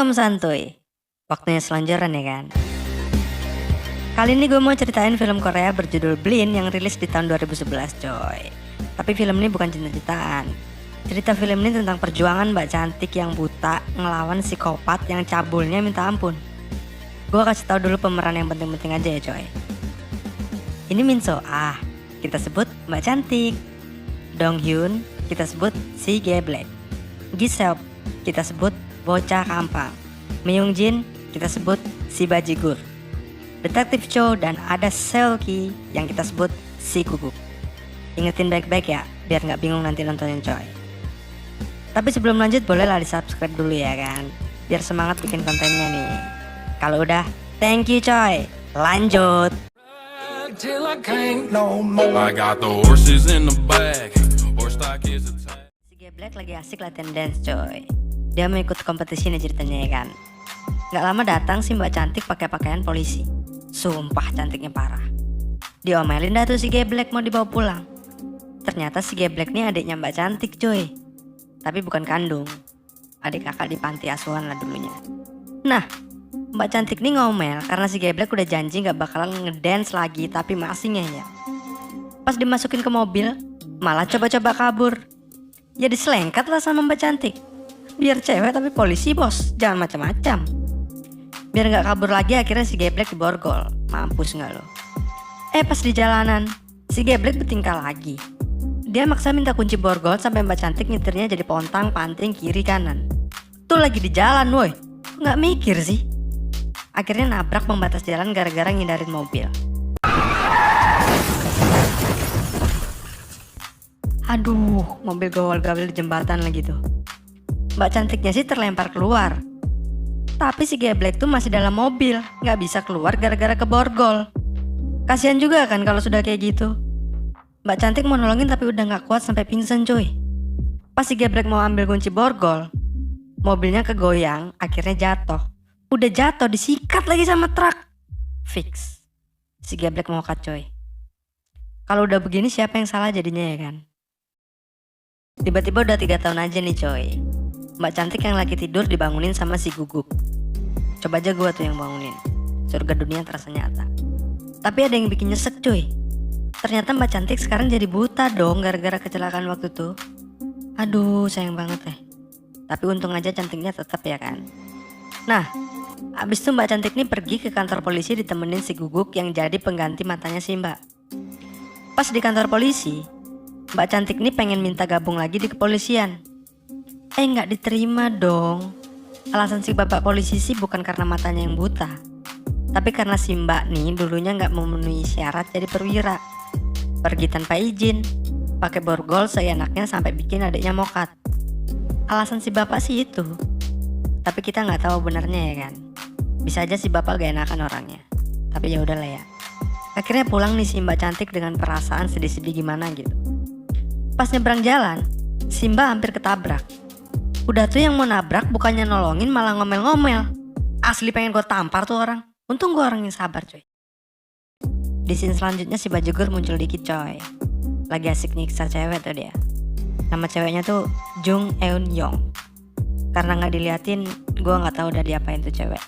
kamu santuy. Waktunya selanjaran ya kan. Kali ini gue mau ceritain film Korea berjudul Blin yang rilis di tahun 2011 coy. Tapi film ini bukan cinta-cintaan. Cerita film ini tentang perjuangan mbak cantik yang buta ngelawan psikopat yang cabulnya minta ampun. Gue kasih tahu dulu pemeran yang penting-penting aja ya coy. Ini Min So Ah, kita sebut mbak cantik. Dong Hyun, kita sebut si Geblek. Gi Seop, kita sebut bocah kampang. Myung Jin, kita sebut si bajigur. Detektif Cho dan ada Seolki yang kita sebut si Guguk. Ingetin baik-baik ya, biar nggak bingung nanti nontonin coy. Tapi sebelum lanjut bolehlah di subscribe dulu ya kan, biar semangat bikin kontennya nih. Kalau udah, thank you coy. Lanjut. Si Geblek lagi asik latihan dance coy. Dia mau ikut kompetisi nih ceritanya ya kan. Gak lama datang si mbak cantik pakai pakaian polisi. Sumpah cantiknya parah. Diomelin dah tuh si Geblek mau dibawa pulang. Ternyata si Geblek nih adiknya mbak cantik coy. Tapi bukan kandung. Adik kakak di panti asuhan lah dulunya. Nah, mbak cantik nih ngomel karena si Geblek udah janji gak bakalan ngedance lagi tapi masih ngeyel. Pas dimasukin ke mobil, malah coba-coba kabur. Ya diselengkat lah sama mbak cantik. Biar cewek tapi polisi bos, jangan macam-macam. Biar gak kabur lagi akhirnya si Geblek diborgol. Mampus gak lo? Pas di jalanan si Geblek bertingkah lagi. Dia maksa minta kunci borgol sampai mbak cantik nyetirnya jadi pontang panting kiri kanan. Tuh lagi di jalan woi, gak mikir sih. Akhirnya nabrak pembatas jalan gara-gara ngindarin mobil. Aduh, mobil gawal-gawal di jembatan lagi tuh. Mbak cantiknya sih terlempar keluar. Tapi si Geblek tuh masih dalam mobil, gak bisa keluar gara-gara keborgol. Kasian juga kan kalau sudah kayak gitu. Mbak cantik mau nolongin tapi udah gak kuat sampai pingsan cuy. Pas si Geblek mau ambil kunci borgol, mobilnya kegoyang, akhirnya jatuh. Udah jatuh disikat lagi sama truk. Fix. Si Geblek mau cut coy. Kalau udah begini siapa yang salah jadinya ya kan. Tiba-tiba udah 3 tahun aja nih coy. Mbak cantik yang lagi tidur dibangunin sama si Guguk. Coba aja gue tuh yang bangunin. Surga dunia terasa nyata. Tapi ada yang bikin nyesek cuy. Ternyata mbak cantik sekarang jadi buta dong gara-gara kecelakaan waktu itu. Aduh sayang banget deh. Tapi untung aja cantiknya tetap ya kan. Nah, abis itu mbak cantik nih pergi ke kantor polisi ditemenin si Guguk yang jadi pengganti matanya si mbak. Pas di kantor polisi, mbak cantik nih pengen minta gabung lagi di kepolisian. Nggak diterima dong. Alasan si bapak polisi sih bukan karena matanya yang buta, tapi karena si mbak nih dulunya nggak memenuhi syarat jadi perwira. Pergi tanpa izin, pakai borgol seenaknya sampai bikin adiknya mokat. Alasan si bapak sih itu. Tapi kita nggak tahu benarnya ya kan. Bisa aja si bapak gak enakan orangnya. Tapi ya udahlah ya. Akhirnya pulang nih si mbak cantik dengan perasaan sedih-sedih gimana gitu. Pas nyebrang jalan, si mbak hampir ketabrak. Udah tuh yang mau nabrak bukannya nolongin malah ngomel-ngomel. Asli pengen gue tampar tuh orang. Untung gue orang yang sabar coy. Di scene selanjutnya si bajigur muncul dikit coy. Lagi asik nyiksa cewek tuh dia. Nama ceweknya tuh Jung Eun Yong. Karena gak diliatin, gue gak tahu udah diapain tuh cewek.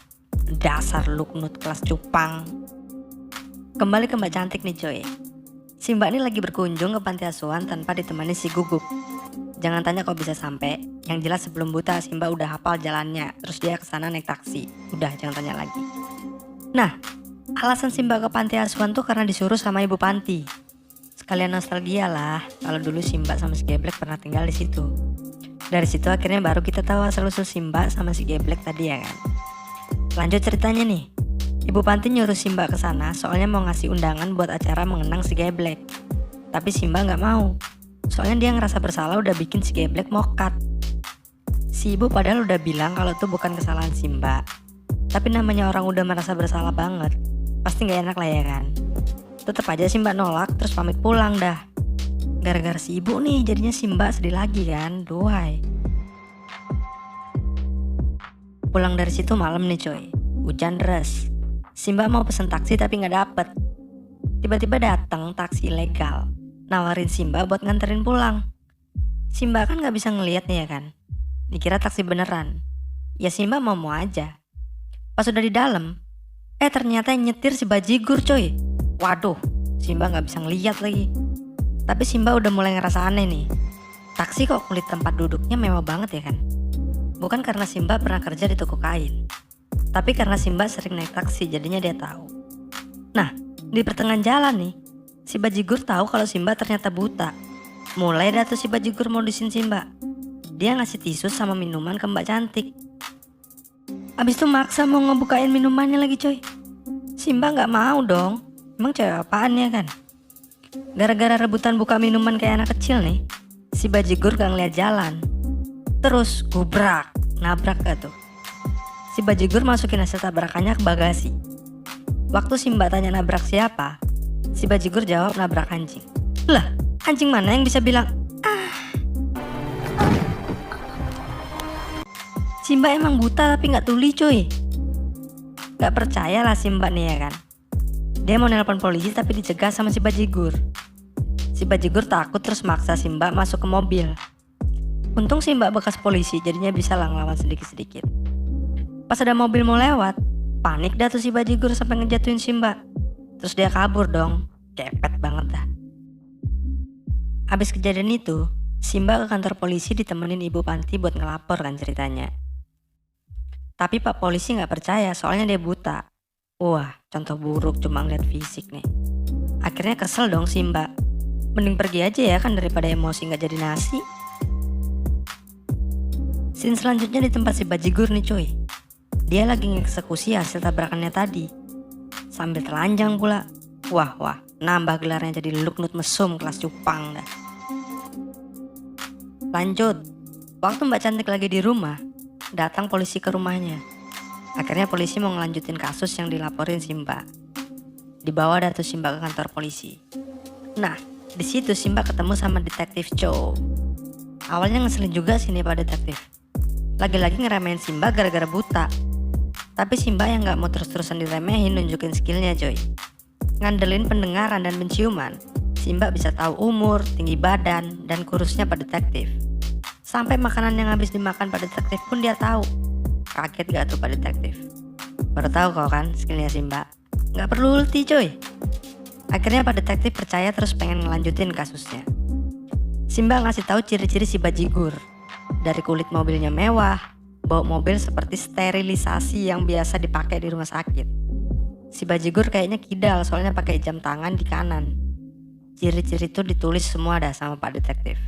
Dasar luknut kelas cupang. Kembali ke mbak cantik nih coy. Si mbak ini lagi berkunjung ke panti asuhan tanpa ditemani si Guguk. Jangan tanya kok bisa sampai. Yang jelas sebelum buta si mbak udah hafal jalannya. Terus dia kesana naik taksi. Udah jangan tanya lagi. Nah, alasan si mbak ke panti asuhan tuh karena disuruh sama ibu panti. Sekalian nostalgia lah. Kalau dulu si mbak sama si Geblek pernah tinggal di situ. Dari situ akhirnya baru kita tahu asal-usul si mbak sama si Geblek tadi ya kan. Lanjut ceritanya nih. Ibu panti nyuruh si mbak kesana soalnya mau ngasih undangan buat acara mengenang si Geblek. Tapi si mbak gak mau. Soalnya dia ngerasa bersalah udah bikin si Geblek mokat. Si ibu padahal udah bilang kalau tuh bukan kesalahan si mbak. Tapi namanya orang udah merasa bersalah banget, pasti gak enak lah ya kan. Tetep aja si mbak nolak terus pamit pulang dah. Gara-gara si ibu nih jadinya si mbak sedih lagi kan. Duhai. Pulang dari situ malam nih coy. Hujan deras. Si mbak mau pesen taksi tapi gak dapet. Tiba-tiba datang taksi ilegal nawarin si mbak buat nganterin pulang. Si mbak kan gak bisa ngeliat nih ya kan. Dikira taksi beneran. Ya Simba mau aja. Pas udah di dalam, ternyata yang nyetir si bajigur coy. Waduh, Simba nggak bisa ngeliat lagi. Tapi Simba udah mulai ngerasa aneh nih. Taksi kok kulit tempat duduknya mewah banget ya kan? Bukan karena Simba pernah kerja di toko kain, tapi karena Simba sering naik taksi jadinya dia tahu. Nah, di pertengahan jalan nih, si bajigur tahu kalau Simba ternyata buta. Mulai dah tuh si bajigur modusin Simba. Dia ngasih tisu sama minuman ke Mbak Cantik. Abis itu maksa mau ngebukain minumannya lagi coy. Simba nggak mau dong. Emang cewek apaan ya kan? Gara-gara rebutan buka minuman kayak anak kecil nih, si bajigur gak ngeliat jalan. Terus gubrak, nabrak gak tuh. Si bajigur masukin hasil tabrakannya ke bagasi. Waktu Simba tanya nabrak siapa, si bajigur jawab nabrak anjing. Lah, anjing mana yang bisa bilang Simba emang buta tapi gak tuli cuy. Gak percaya lah Simba nih ya kan. Dia mau nelpon polisi tapi dicegah sama si bajigur. Si bajigur takut terus maksa Simba masuk ke mobil. Untung Simba bekas polisi jadinya bisa lah ngelawan sedikit-sedikit. Pas ada mobil mau lewat, panik dah tuh si bajigur sampai ngejatuhin Simba. Terus dia kabur dong, kepet banget dah. Habis kejadian itu, Simba ke kantor polisi ditemenin ibu panti buat ngelapor kan ceritanya. Tapi pak polisi gak percaya soalnya dia buta. Wah, contoh buruk cuma ngeliat fisik nih. Akhirnya kesel dong Simba. Mending pergi aja ya kan daripada emosi gak jadi nasi. Scene selanjutnya di tempat si bajigur nih cuy. Dia lagi ngeksekusi hasil tabrakannya tadi. Sambil telanjang pula. Wah, nambah gelarnya jadi Luknut Mesum kelas cupang dah. Lanjut, waktu Mbak Cantik lagi di rumah, datang polisi ke rumahnya. Akhirnya polisi mau ngelanjutin kasus yang dilaporin Simba. Dibawa dah tuh Simba ke kantor polisi. Nah, di situ Simba ketemu sama detektif Cho. Awalnya ngeselin juga sih nih pak detektif. Lagi-lagi ngeremehin Simba gara-gara buta. Tapi Simba yang gak mau terus-terusan diremehin nunjukin skillnya coy. Ngandelin pendengaran dan penciuman, Simba bisa tahu umur, tinggi badan, dan kurusnya pak detektif. Sampai makanan yang habis dimakan pak detektif pun dia tahu. Kaget gak tuh pak detektif? Baru tahu kau kan skillnya Simba. Gak perlu ulti coy. Akhirnya pak detektif percaya terus pengen ngelanjutin kasusnya. Simba ngasih tahu ciri-ciri si bajigur. Dari kulit mobilnya mewah, bawa mobil seperti sterilisasi yang biasa dipakai di rumah sakit. Si bajigur kayaknya kidal soalnya pakai jam tangan di kanan. Ciri-ciri itu ditulis semua dah sama pak detektif.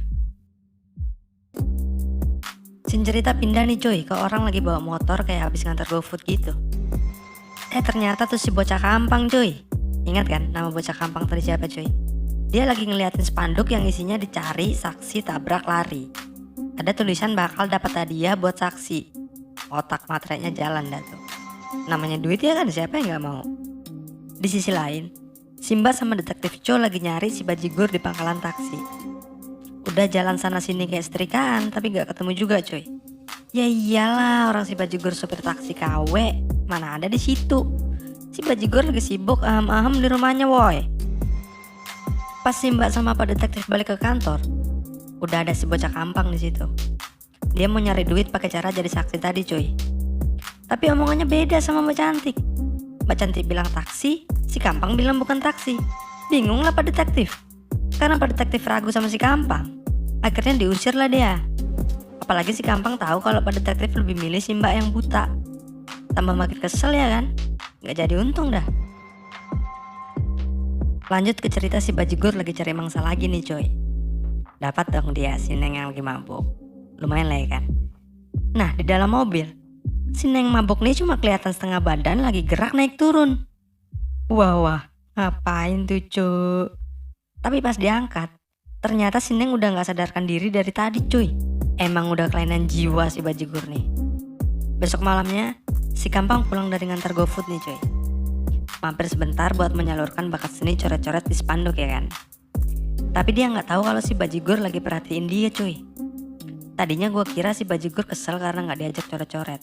Scene cerita pindah nih cuy ke orang lagi bawa motor kayak habis ngantar GoFood gitu. Ternyata tuh si bocah kampang cuy. Ingat kan nama bocah kampang tadi siapa cuy? Dia lagi ngeliatin spanduk yang isinya dicari saksi tabrak lari. Ada tulisan bakal dapat hadiah buat saksi. Otak matrenya jalan dah tuh. Namanya duit ya kan, siapa yang gak mau. Di sisi lain, Simba sama detektif Cho lagi nyari si bajigur di pangkalan taksi. Udah jalan sana sini kayak setrikaan tapi gak ketemu juga cuy. Ya iyalah, orang si bajigur supir taksi KW mana ada di situ. Si bajigur lagi sibuk ahem-ahem di rumahnya woy. Pas Simba sama pak detektif balik ke kantor, udah ada si bocah kampang di situ. Dia mau nyari duit pakai cara jadi saksi tadi cuy. Tapi omongannya beda sama Mbak Cantik. Mbak Cantik bilang taksi, si kampang bilang bukan taksi. Bingung lah pak detektif. Karena pak detektif ragu sama si kampang, akhirnya diusir lah dia. Apalagi si kampang tahu kalau pak detektif lebih milih si Mbak yang buta. Tambah makin kesel ya kan. Gak jadi untung dah. Lanjut ke cerita si bajigur lagi cari mangsa lagi nih coy. Dapat dong dia si Neng yang lagi mabuk. Lumayan lah ya kan. Nah di dalam mobil, si Neng mabuk nih cuma kelihatan setengah badan lagi gerak naik turun. Wah, ngapain tuh cuy? Tapi pas diangkat, ternyata si Neng udah gak sadarkan diri dari tadi cuy. Emang udah kelainan jiwa si bajigur nih. Besok malamnya, si kampang pulang dari ngantar GoFood nih cuy. Mampir sebentar buat menyalurkan bakat seni coret-coret di spanduk ya kan. Tapi dia gak tahu kalau si bajigur lagi perhatiin dia cuy. Tadinya gue kira si bajigur kesel karena gak diajak coret-coret.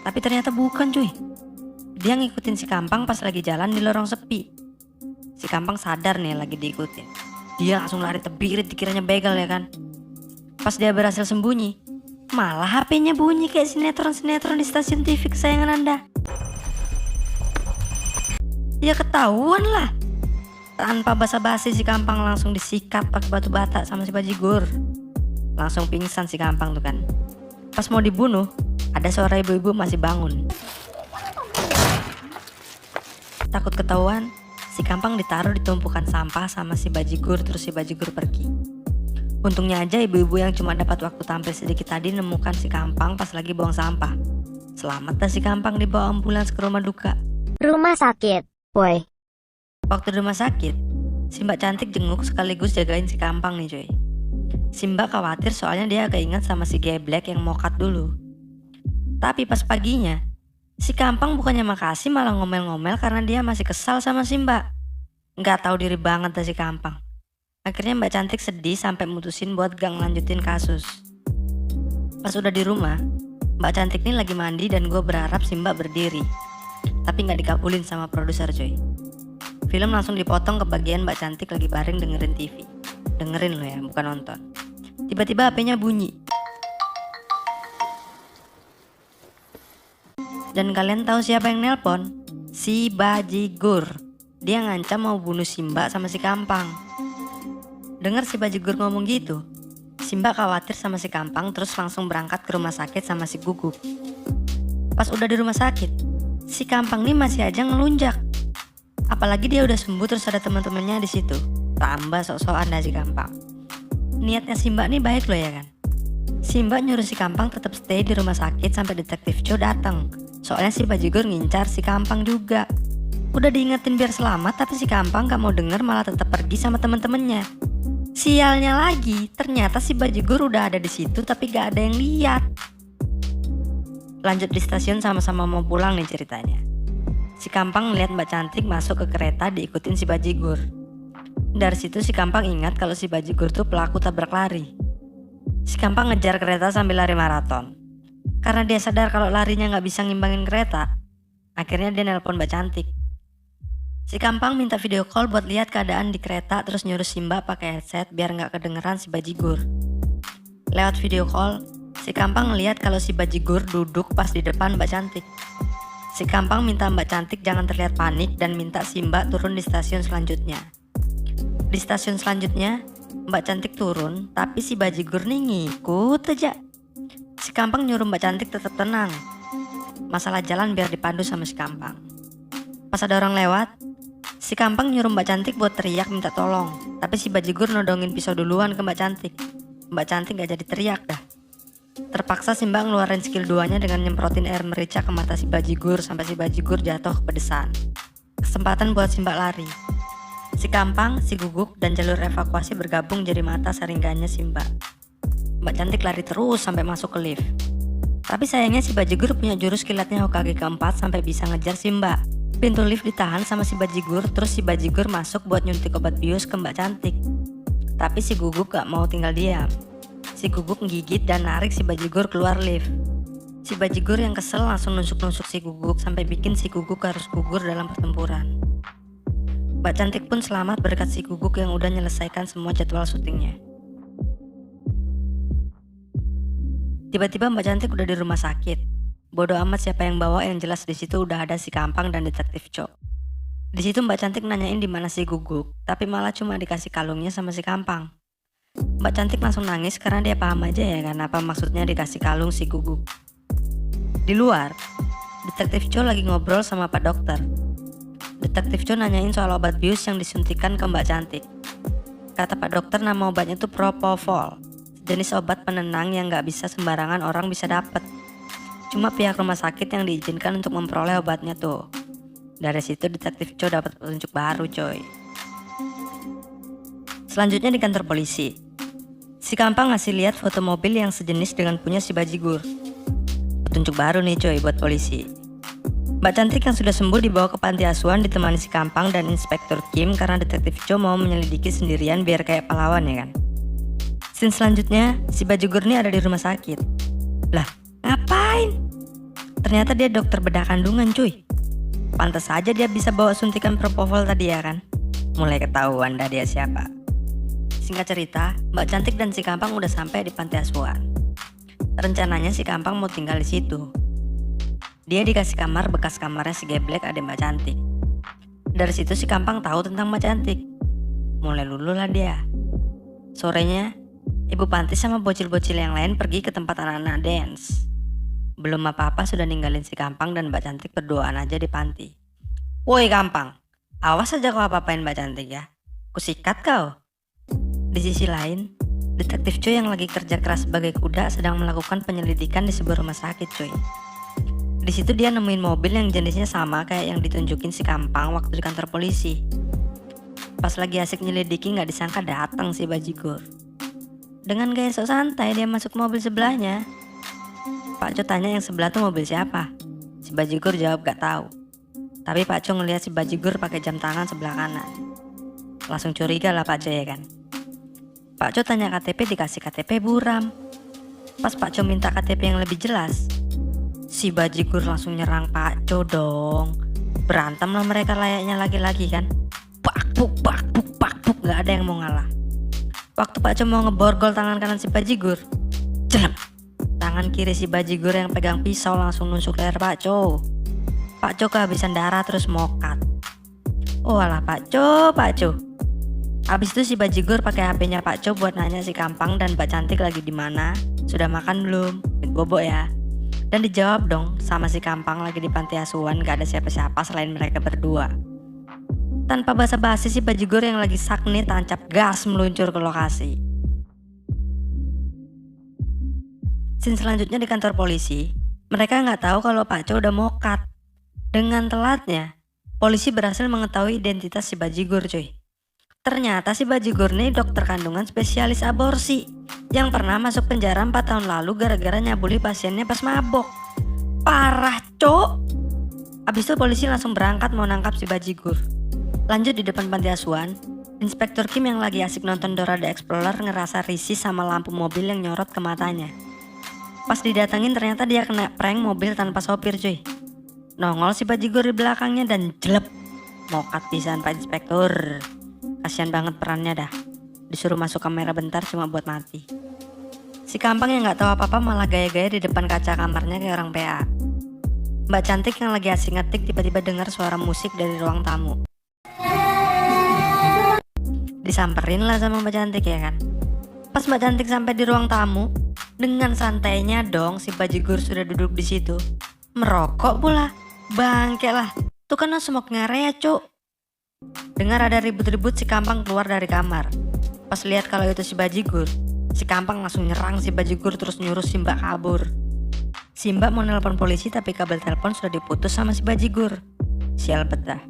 Tapi ternyata bukan cuy. Dia ngikutin si kampang pas lagi jalan di lorong sepi. Si kampang sadar nih lagi diikutin. Dia langsung lari tebirit dikiranya begal ya kan. Pas dia berhasil sembunyi, Malah HP-nya bunyi kayak sinetron-sinetron di stasiun TV kesayangan Anda. Ya ketahuan lah. Tanpa basa-basi si Kampang langsung disikat pakai batu bata sama si Bajigur. Langsung pingsan si Kampang tuh kan. Pas mau dibunuh, ada suara ibu-ibu masih bangun. Takut ketahuan, si Kampang ditaruh di tumpukan sampah sama si Bajigur, terus si Bajigur pergi. Untungnya aja ibu-ibu yang cuma dapat waktu tampil sedikit tadi nemukan si Kampang pas lagi buang sampah. Selamat dah si Kampang dibawa ambulans ke rumah duka. Rumah sakit, boy. Waktu di rumah sakit, si Mbak Cantik jenguk sekaligus jagain si Kampang nih cuy. Si Mbak khawatir soalnya dia keinget sama si geblek yang mau cut dulu. Tapi pas paginya, si Kampang bukannya makasih malah ngomel-ngomel karena dia masih kesal sama si Mbak. Nggak tahu diri banget dah si Kampang. Akhirnya Mbak Cantik sedih sampai mutusin buat gak ngelanjutin kasus. Pas udah di rumah, Mbak Cantik ini lagi mandi dan gue berharap si Mbak berdiri. Tapi nggak dikabulin sama produser cuy. Film langsung dipotong ke bagian Mbak Cantik lagi baring dengerin TV. Dengerin lo ya, bukan nonton. Tiba-tiba HP-nya bunyi. Dan kalian tahu siapa yang nelpon? Si Bajigur. Dia ngancam mau bunuh si Mbak sama si Kampang. Dengar si Bajigur ngomong gitu, si Mbak khawatir sama si Kampang terus langsung berangkat ke rumah sakit sama si Guguk. Pas udah di rumah sakit, si Kampang nih masih aja ngelunjak. Apalagi dia udah sembuh terus ada teman-temannya di situ. Tambah sok-sokan dah si Kampang. Niatnya si Mbak nih baik loh ya kan. Si Mbak nyuruh si Kampang tetap stay di rumah sakit sampai detektif Cho datang. Soalnya si Bajigur ngincar si Kampang juga. Udah diingetin biar selamat tapi si Kampang gak mau denger malah tetap pergi sama temen-temennya. Sialnya lagi, ternyata si Bajigur udah ada di situ tapi gak ada yang lihat. Lanjut di stasiun sama-sama mau pulang nih ceritanya. Si Kampang ngeliat Mbak Cantik masuk ke kereta diikutin si Bajigur. Dari situ si Kampang ingat kalau si Bajigur tuh pelaku tabrak lari. Si Kampang ngejar kereta sambil lari maraton. Karena dia sadar kalau larinya gak bisa ngimbangin kereta, akhirnya dia nelpon Mbak Cantik. Si Kampang minta video call buat lihat keadaan di kereta terus nyuruh si Mbak pakai headset biar gak kedengeran si Bajigur. Lewat video call, si Kampang ngeliat kalau si Bajigur duduk pas di depan Mbak Cantik. Si Kampang minta Mbak Cantik jangan terlihat panik dan minta si Mbak turun di stasiun selanjutnya. Di stasiun selanjutnya, Mbak Cantik turun tapi si Bajigur nih ngikut aja. Si Kampang nyuruh Mbak Cantik tetap tenang. Masalah jalan biar dipandu sama si Kampang. Pas ada orang lewat, si Kampang nyuruh Mbak Cantik buat teriak minta tolong. Tapi si Bajigur nodongin pisau duluan ke Mbak Cantik. Mbak Cantik gak jadi teriak dah. Terpaksa si Mbak ngeluarin skill 2-nya dengan nyemprotin air merica ke mata si Bajigur sampai si Bajigur jatuh kepedesan. Kesempatan buat si Mbak lari. Si Kampang, si Guguk, dan jalur evakuasi bergabung jadi mata saringannya si Mbak. Mbak Cantik lari terus sampai masuk ke lift. Tapi sayangnya si Bajigur punya jurus kilatnya Hokage keempat sampai bisa ngejar si Mbak. Pintu lift ditahan sama si Bajigur, terus si Bajigur masuk buat nyuntik obat bius ke Mbak Cantik. Tapi si Guguk gak mau tinggal diam. Si Guguk ngigit dan narik si Bajigur keluar lift. Si Bajigur yang kesel langsung nusuk-nusuk si Guguk sampai bikin si Guguk harus gugur dalam pertempuran. Mbak Cantik pun selamat berkat si Guguk yang udah nyelesaikan semua jadwal syutingnya. Tiba-tiba Mbak Cantik udah di rumah sakit. Bodoh amat siapa yang bawa, yang jelas di situ udah ada si Kampang dan detektif Cho. Di situ Mbak Cantik nanyain di mana si Guguk, tapi malah cuma dikasih kalungnya sama si Kampang. Mbak Cantik langsung nangis karena dia paham aja ya kan apa maksudnya dikasih kalung si Guguk. Di luar, detektif Cho lagi ngobrol sama Pak Dokter. Detektif Cho nanyain soal obat bius yang disuntikan ke Mbak Cantik. Kata Pak Dokter nama obatnya tuh Propofol. Jenis obat penenang yang gak bisa sembarangan orang bisa dapet. Cuma pihak rumah sakit yang diizinkan untuk memperoleh obatnya tuh. Dari situ detektif Cho dapat petunjuk baru coy. Selanjutnya di kantor polisi. Si Kampang ngasih lihat foto mobil yang sejenis dengan punya si Bajigur. Petunjuk baru nih coy buat polisi. Mbak Cantik yang sudah sembuh dibawa ke panti asuhan ditemani si Kampang dan Inspektur Kim karena detektif Cho mau menyelidiki sendirian biar kayak pahlawan ya kan. Scene selanjutnya, si Bajigur nih ada di rumah sakit. Lah, ngapain? Ternyata dia dokter bedah kandungan cuy. Pantas saja dia bisa bawa suntikan propofol tadi ya kan. Mulai ketahuan dah dia siapa. Singkat cerita, Mbak Cantik dan si Kampang udah sampai di panti asuhan. Rencananya si Kampang mau tinggal di situ. Dia dikasih kamar bekas kamarnya si Geblek adik Mbak Cantik. Dari situ si Kampang tahu tentang Mbak Cantik. Mulai lulu lah dia. Sorenya, ibu panti sama bocil-bocil yang lain pergi ke tempat anak-anak dance. Belum apa-apa sudah ninggalin si Kampang dan Mbak Cantik berduaan aja di panti. Woi Kampang, awas aja kau apa-apain Mbak Cantik ya. Kusikat kau. Di sisi lain, detektif Cuy yang lagi kerja keras sebagai kuda sedang melakukan penyelidikan di sebuah rumah sakit cuy. Di situ dia nemuin mobil yang jenisnya sama kayak yang ditunjukin si Kampang waktu di kantor polisi. Pas lagi asik nyelidiki nggak disangka datang si Bajigur. Dengan gaya sok santai dia masuk mobil sebelahnya. Pak Co tanya yang sebelah tuh mobil siapa? Si Bajigur jawab gak tahu. Tapi Pak Co ngeliat si Bajigur pakai jam tangan sebelah kanan. Langsung curiga lah Pak Co ya kan. Pak Co tanya KTP dikasih KTP buram. Pas Pak Co minta KTP yang lebih jelas, si Bajigur langsung nyerang Pak Co dong. Berantem lah mereka layaknya laki-laki kan. Pak buk gak ada yang mau ngalah. Waktu Pak Co mau ngeborgol tangan kanan si Bajigur, jelem. Tangan kiri si Bajigur yang pegang pisau langsung nusuk leher Pak Co. Pak Co kehabisan darah terus mokat. Oh alah Pak Co. Abis itu si Bajigur pakai HP-nya Pak Co buat nanya si Kampang dan Mbak Cantik lagi di mana, sudah makan belum, bobok ya. Dan dijawab dong sama si Kampang lagi di panti asuhan, gak ada siapa-siapa selain mereka berdua. Tanpa basa-basi si Bajigur yang lagi sakni tancap gas meluncur ke lokasi. Scene selanjutnya di kantor polisi, mereka nggak tahu kalau Pak Co udah mokat. Dengan telatnya, polisi berhasil mengetahui identitas si Bajigur cuy. Ternyata si Bajigur nih dokter kandungan spesialis aborsi yang pernah masuk penjara 4 tahun lalu gara-gara nyabuli pasiennya pas mabok. Parah cok. Abis itu polisi langsung berangkat mau nangkap si Bajigur. Lanjut di depan panti asuhan, Inspektur Kim yang lagi asik nonton Dora the Explorer ngerasa risih sama lampu mobil yang nyorot ke matanya. Pas didatengin ternyata dia kena prank mobil tanpa sopir cuy. Nongol si Bajigur di belakangnya dan jelep. Mokat pisan Pak Inspektur. Kasian banget perannya dah. Disuruh masuk kamera bentar cuma buat mati. Si Kampang yang gak tahu apa-apa malah gaya-gaya di depan kaca kamarnya kayak orang PA. Mbak Cantik yang lagi asik ngetik tiba-tiba dengar suara musik dari ruang tamu. Disamperin lah sama Mbak Cantik ya kan. Pas Mbak Cantik sampai di ruang tamu, dengan santainya dong si Bajigur sudah duduk di situ. Merokok pula. Bangke lah. Tuh kan smoke ngarea cuk. Dengar ada ribut-ribut si Kampang keluar dari kamar. Pas lihat kalau itu si Bajigur, si Kampang langsung nyerang si Bajigur terus nyuruh si Mbak kabur. Si Mbak mau nelpon polisi tapi kabel telepon sudah diputus sama si Bajigur. Sial betah.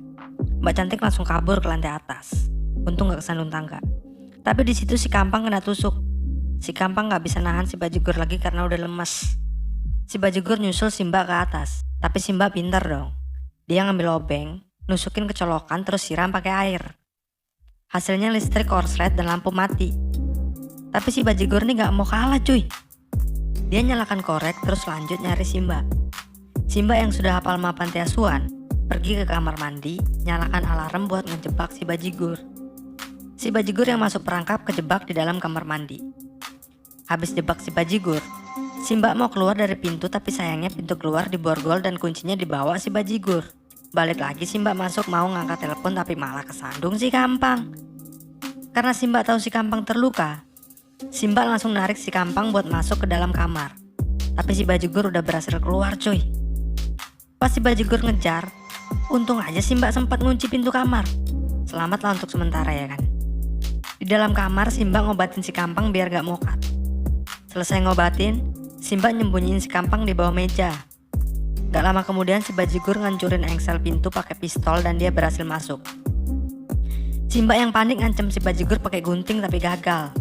Mbak Cantik langsung kabur ke lantai atas. Untung gak kesandung tangga. Tapi di situ si Kampang kena tusuk. Si Kampang gak bisa nahan si Bajigur lagi karena udah lemes. Si Bajigur nyusul si Mbak ke atas. Tapi si Mbak pintar dong. Dia ngambil obeng, nusukin ke colokan terus siram pakai air. Hasilnya listrik korslet dan lampu mati. Tapi si Bajigur nih gak mau kalah cuy. Dia nyalakan korek terus lanjut nyari si Mbak. Si Mbak yang sudah hafal map panti asuhan pergi ke kamar mandi, nyalakan alarm buat ngejebak si Bajigur. Si Bajigur yang masuk perangkap kejebak di dalam kamar mandi. Habis jebak si Bajigur, si Mbak mau keluar dari pintu tapi sayangnya pintu keluar diborgol dan kuncinya dibawa si Bajigur. Balik lagi si Mbak masuk mau ngangkat telepon tapi malah kesandung si Kampang. Karena si Mbak tahu si Kampang terluka, si Mbak langsung narik si Kampang buat masuk ke dalam kamar. Tapi si Bajigur udah berhasil keluar cuy. Pas si Bajigur ngejar, untung aja si Mbak sempat ngunci pintu kamar. Selamatlah untuk sementara ya kan. Di dalam kamar si Mbak ngobatin si Kampang biar gak mokat. Selesai ngobatin, si Mbak nyembunyiin si Kampang di bawah meja. Gak lama kemudian si Bajigur ngancurin engsel pintu pakai pistol dan dia berhasil masuk. Si Mbak yang panik ngancem si Bajigur pakai gunting tapi gagal.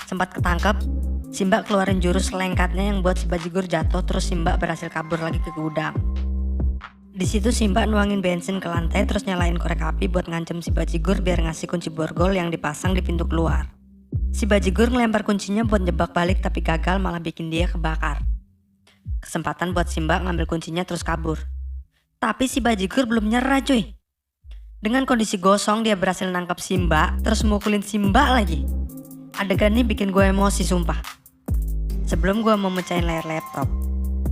Sempat ketangkep, si Mbak keluarin jurus lengkatnya yang buat si Bajigur jatuh terus si Mbak berhasil kabur lagi ke gudang. Di situ si Mbak nuangin bensin ke lantai terus nyalain korek api buat ngancem si Bajigur biar ngasih kunci borgol yang dipasang di pintu keluar. Si Bajigur ngelempar kuncinya buat jebak balik tapi gagal malah bikin dia kebakar. Kesempatan buat si Mbak ngambil kuncinya terus kabur. Tapi si Bajigur belum nyerah cuy. Dengan kondisi gosong dia berhasil nangkap si Mbak terus mukulin si Mbak lagi. Adegan ini bikin gue emosi sumpah. sebelum gue mau mecahin layar laptop.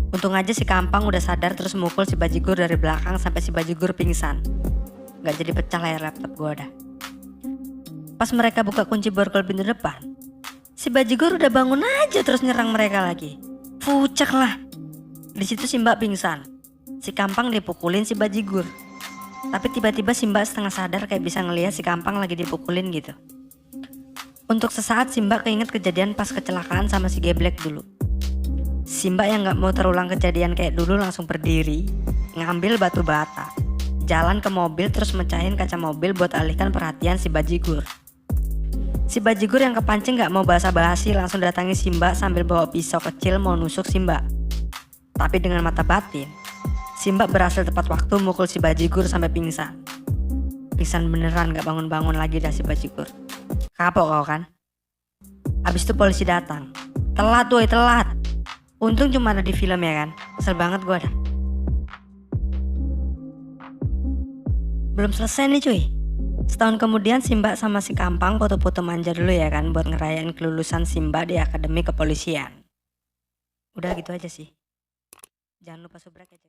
Untung aja si Kampang udah sadar terus mukul si Bajigur dari belakang sampai si Bajigur pingsan. Gak jadi pecah layar laptop gue dah. Pas mereka buka kunci borgol pintu depan, si Bajigur udah bangun aja terus nyerang mereka lagi. Fucek lah. Di situ si Mbak pingsan. Si Kampang dipukulin si Bajigur. Tapi tiba-tiba si Mbak setengah sadar kayak bisa ngelihat si Kampang lagi dipukulin gitu. Untuk sesaat si Mbak keinget kejadian pas kecelakaan sama si Geblek dulu. Si Mbak yang gak mau terulang kejadian kayak dulu langsung berdiri, ngambil batu bata, jalan ke mobil terus mecahin kaca mobil buat alihkan perhatian si Bajigur. Si Bajigur yang kepancing gak mau basa-basi langsung datangi si Mbak sambil bawa pisau kecil mau nusuk si Mbak. Tapi dengan mata batin, si Mbak berhasil tepat waktu mukul si Bajigur sampai pingsan. Pingsan beneran gak bangun-bangun lagi dah si Bajigur. Kapok kau kan? Abis itu polisi datang. Telat woy, telat. Untung cuma ada di film ya kan. Kesel banget gue dah. Belum selesai nih cuy. Setahun kemudian si Mbak sama si Kampang foto-foto manja dulu ya kan, buat ngerayain kelulusan si Mbak di Akademi Kepolisian. Udah gitu aja sih. Jangan lupa subrek ya cuy.